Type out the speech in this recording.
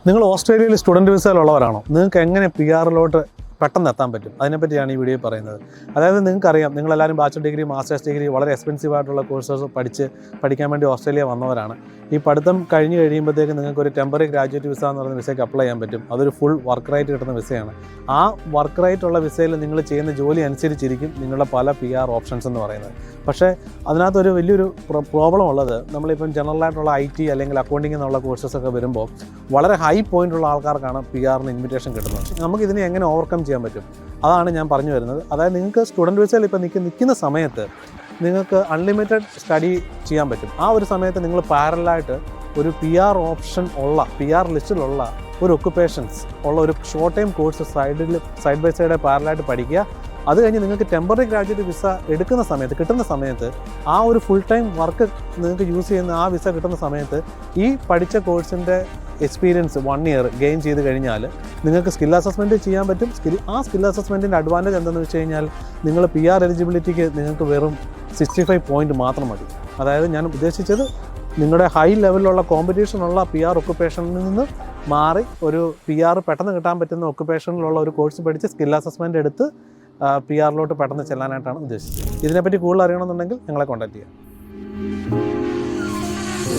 നിങ്ങൾ ഓസ്ട്രേലിയയിൽ സ്റ്റുഡൻറ്റ് വിസയിലുള്ളവരാണോ? നിങ്ങൾക്ക് എങ്ങനെ PR-ലോട്ട് പെട്ടെന്ന് എത്താൻ പറ്റും? അതിനെപ്പറ്റിയാണ് ഈ വീഡിയോ പറയുന്നത്. അതായത് നിങ്ങൾക്കറിയാം, നിങ്ങളെല്ലാവരും ബാച്ചലർ ഡിഗ്രി, മാസ്റ്റേഴ്സ് ഡിഗ്രി, വളരെ എക്സ്പെൻസീവ് ആയിട്ടുള്ള കോഴ്സസ് പഠിക്കാൻ വേണ്ടി ഓസ്ട്രേലിയ വന്നവരാണ്. ഈ പഠിത്തം കഴിഞ്ഞ് കഴിയുമ്പോഴത്തേക്ക് നിങ്ങൾക്ക് ഒരു ടെമ്പററി ഗ്രാജുവേറ്റ് വിസ എന്ന് പറയുന്ന വിസയ്ക്ക് അപ്ലൈ ചെയ്യാൻ പറ്റും. അതൊരു ഫുൾ വർക്ക് റൈറ്റ് കിട്ടുന്ന വിസയാണ്. ആ വർക്ക് റൈറ്റ് ഉള്ള വിസയിൽ നിങ്ങൾ ചെയ്യുന്ന ജോലി അനുസരിച്ചിരിക്കും നിങ്ങളുടെ പല PR ഓപ്ഷൻസ് എന്ന് പറയുന്നത്. പക്ഷേ അതിനകത്തൊരു വലിയൊരു പ്രോബ്ലം ഉള്ളത്, നമ്മളിപ്പം ജനറലായിട്ടുള്ള IT അല്ലെങ്കിൽ അക്കൗണ്ടിങ് എന്നുള്ള കോഴ്സസൊക്കെ വരുമ്പോൾ വളരെ ഹൈ പോയിൻ്റ് ഉള്ള ആൾക്കാർക്കാണ് PR-ന് ഇൻവിറ്റേഷൻ കിട്ടുന്നത്. നമുക്കിതിനെ എങ്ങനെ ഓവർകം ചെയ്യാൻ പറ്റും? അതാണ് ഞാൻ പറഞ്ഞു വരുന്നത്. അതായത് നിങ്ങൾക്ക് സ്റ്റുഡൻറ്റ് വിസയിൽ ഇപ്പോൾ നിൽക്കുന്ന സമയത്ത് നിങ്ങൾക്ക് അൺലിമിറ്റഡ് സ്റ്റഡി ചെയ്യാൻ പറ്റും. ആ ഒരു സമയത്ത് നിങ്ങൾ പാരലായിട്ട് ഒരു PR ഓപ്ഷൻ ഉള്ള, PR ലിസ്റ്റിലുള്ള ഒരു ഒക്കുപ്പേഷൻസ് ഉള്ള ഒരു short time course side by side പാരലായിട്ട് പഠിക്കുക. അത് കഴിഞ്ഞ് നിങ്ങൾക്ക് ടെമ്പററി ഗ്രാജുവേറ്റ് വിസ കിട്ടുന്ന സമയത്ത് ആ ഒരു ഫുൾ ടൈം വർക്ക് നിങ്ങൾക്ക് യൂസ് ചെയ്യുന്ന ആ വിസ കിട്ടുന്ന സമയത്ത് ഈ പഠിച്ച കോഴ്സിൻ്റെ എക്സ്പീരിയൻസ് 1 ഇയർ ഗെയിൻ ചെയ്ത് കഴിഞ്ഞാൽ നിങ്ങൾക്ക് സ്കിൽ അസസ്മെൻറ്റ് ചെയ്യാൻ പറ്റും. ആ സ്കിൽ അസസ്മെൻറ്റിൻ്റെ അഡ്വാൻറ്റേജ് എന്തെന്ന് വെച്ച് കഴിഞ്ഞാൽ നിങ്ങൾ PR എലിജിബിലിറ്റിക്ക് നിങ്ങൾക്ക് വെറും 65 പോയിൻറ്റ് മാത്രം മതി. അതായത് ഞാൻ ഉദ്ദേശിച്ചത് നിങ്ങളുടെ ഹൈ ലെവലിലുള്ള കോമ്പറ്റീഷനുള്ള PR ഒക്കുപ്പേഷനിൽ നിന്ന് മാറി ഒരു PR പെട്ടെന്ന് കിട്ടാൻ പറ്റുന്ന ഒക്കുപ്പേഷനിലുള്ള ഒരു കോഴ്സ് പഠിച്ച് സ്കിൽ അസസ്മെൻറ്റ് എടുത്ത് PR-ലോട്ട് പെട്ടെന്ന് ചെല്ലാനായിട്ടാണ് ഉദ്ദേശിച്ചത്. ഇതിനെപ്പറ്റി കൂടുതൽ അറിയണമെന്നുണ്ടെങ്കിൽ ഞങ്ങളെ കോൺടാക്ട് ചെയ്യാം.